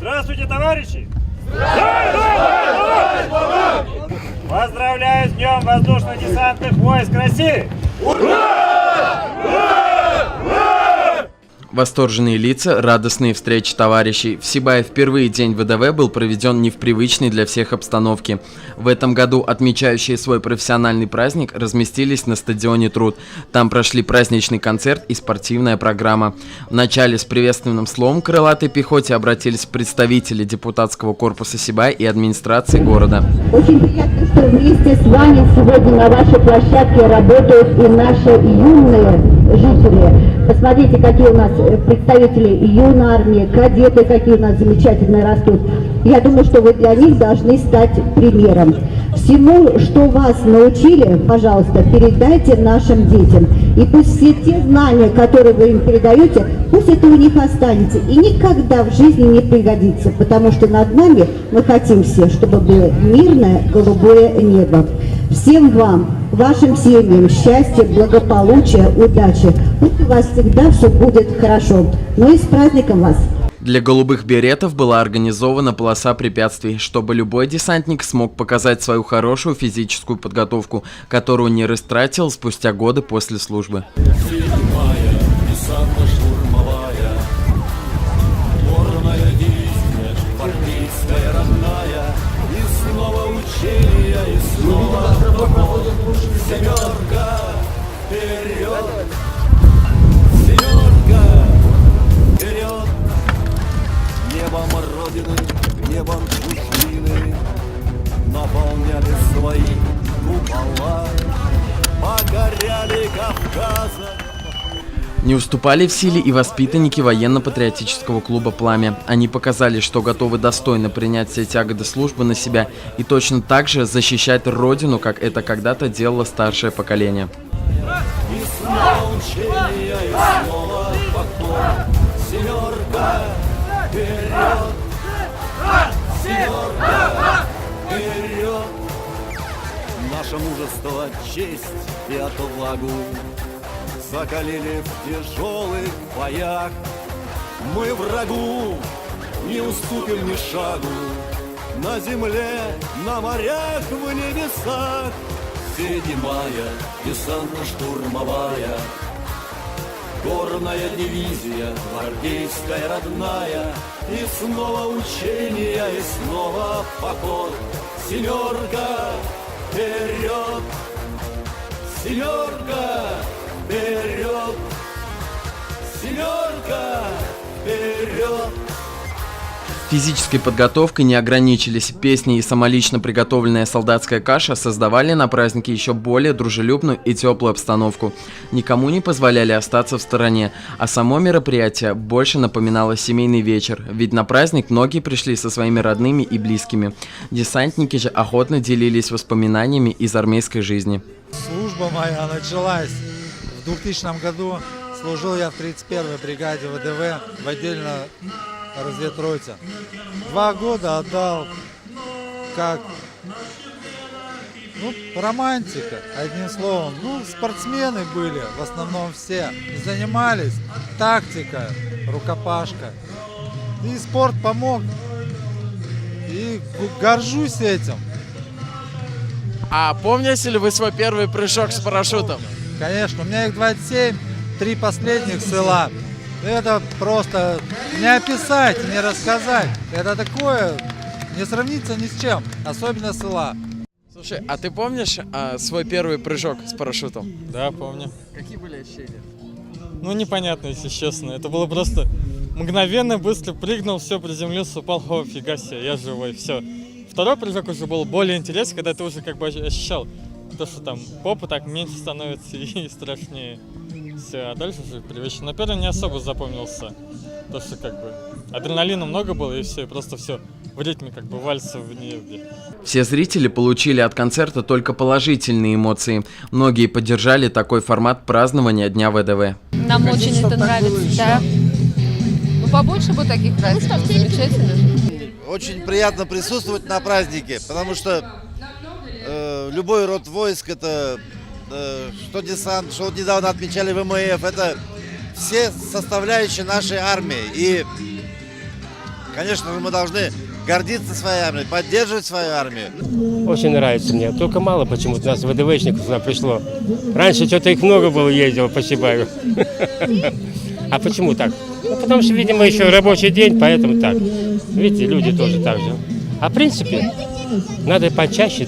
Здравствуйте, товарищи! Поздравляю с Днем Воздушно-десантных войск России! Восторженные лица, радостные встречи товарищей. В Сибае впервые День ВДВ был проведен не в привычной для всех обстановке. В этом году отмечающие свой профессиональный праздник разместились на стадионе Труд. Там прошли праздничный концерт и спортивная программа. Вначале с приветственным словом к крылатой пехоте обратились представители депутатского корпуса Сибая и администрации города. Очень приятно, что вместе с вами сегодня на вашей площадке работают и наши юные жители. Посмотрите, какие у нас представители юной армии, кадеты, какие у нас замечательные растут. Я думаю, что вы для них должны стать примером. Всему, что вас научили, пожалуйста, передайте нашим детям. И пусть все те знания, которые вы им передаете, пусть это у них останется и никогда в жизни не пригодится, потому что над нами мы хотим все, чтобы было мирное голубое небо. Всем вам, вашим семьям, счастья, благополучия, удачи. Пусть у вас всегда все будет хорошо. Ну и с праздником вас! Для голубых беретов была организована полоса препятствий, чтобы любой десантник смог показать свою хорошую физическую подготовку, которую не растратил спустя годы после службы. Небом Родины, небом чужбины наполняли свои купола, покоряли Кавказа. Не уступали в силе и воспитанники военно-патриотического клуба «Пламя». Они показали, что готовы достойно принять все тяготы службы на себя и точно так же защищать Родину, как это когда-то делало старшее поколение. И снова учения, и снова покой. Семерка, вперед! Семерка, вперед! Наше мужество, честь и отвагу закалили в тяжелых боях. Мы врагу не уступим ни шагу. На земле, на морях, в небесах. 7-я десантно-штурмовая, горная дивизия, гвардейская родная. И снова учения, и снова поход. Семерка, вперед! Семерка, вперед! Семерка, вперед! Физической подготовкой не ограничились. Песни и самолично приготовленная солдатская каша создавали на празднике еще более дружелюбную и теплую обстановку. Никому не позволяли остаться в стороне, а само мероприятие больше напоминало семейный вечер, ведь на праздник многие пришли со своими родными и близкими. Десантники же охотно делились воспоминаниями из армейской жизни. Служба моя началась в 2000 году. Служил я в 31-й бригаде ВДВ в отдельно разведроте. 2 года отдал как, романтика, одним словом. Спортсмены были, в основном все. Занимались тактика, рукопашка. И спорт помог. И горжусь этим. А помните ли вы свой первый прыжок с парашютом? Конечно, у меня их 27, 3 последних села. Это просто не описать, не рассказать. Это такое, не сравнится ни с чем, особенно села. Слушай, а ты помнишь свой первый прыжок с парашютом? Да, помню. Какие были ощущения? Непонятно, если честно. Это было просто мгновенно, быстро прыгнул, все, приземлился, упал, о, фига себе, я живой, все. Второй прыжок уже был более интересный, когда ты уже как бы ощущал то, что там попа так меньше становится и страшнее. Все, а дальше уже привычно. На первом не особо запомнился. То, что как бы адреналина много было, и все, просто все в ритме как бы вальса в небе. Все зрители получили от концерта только положительные эмоции. Многие поддержали такой формат празднования Дня ВДВ. Нам очень это нравится, да. Побольше бы таких праздников, замечательно. Очень приятно присутствовать на празднике, потому что любой род войск, это что десант, что вот недавно отмечали ВМФ, это все составляющие нашей армии. И Конечно же, мы должны гордиться своей армией, поддерживать свою армию. Очень нравится мне. Только мало почему-то нас ВДВшников сюда пришло. Раньше что-то их много было, ездило по Чебаю. А почему так? Ну, потому что, видимо, еще рабочий день, поэтому так. Видите, люди тоже так же. А в принципе, надо почаще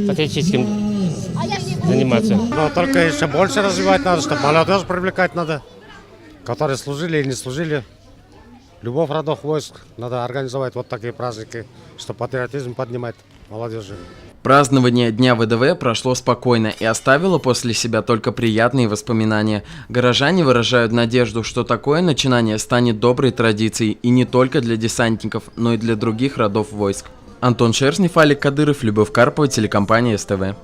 патриотическим заниматься. Но только еще больше развивать надо, чтобы молодежь привлекать надо, которые служили и не служили. Любых родов войск надо организовать вот такие праздники, чтобы патриотизм поднимать молодежи. Празднование Дня ВДВ прошло спокойно и оставило после себя только приятные воспоминания. Горожане выражают надежду, что такое начинание станет доброй традицией и не только для десантников, но и для других родов войск. Антон Шерстнев, Алик Кадыров, Любовь Карпова, телекомпания СТВ.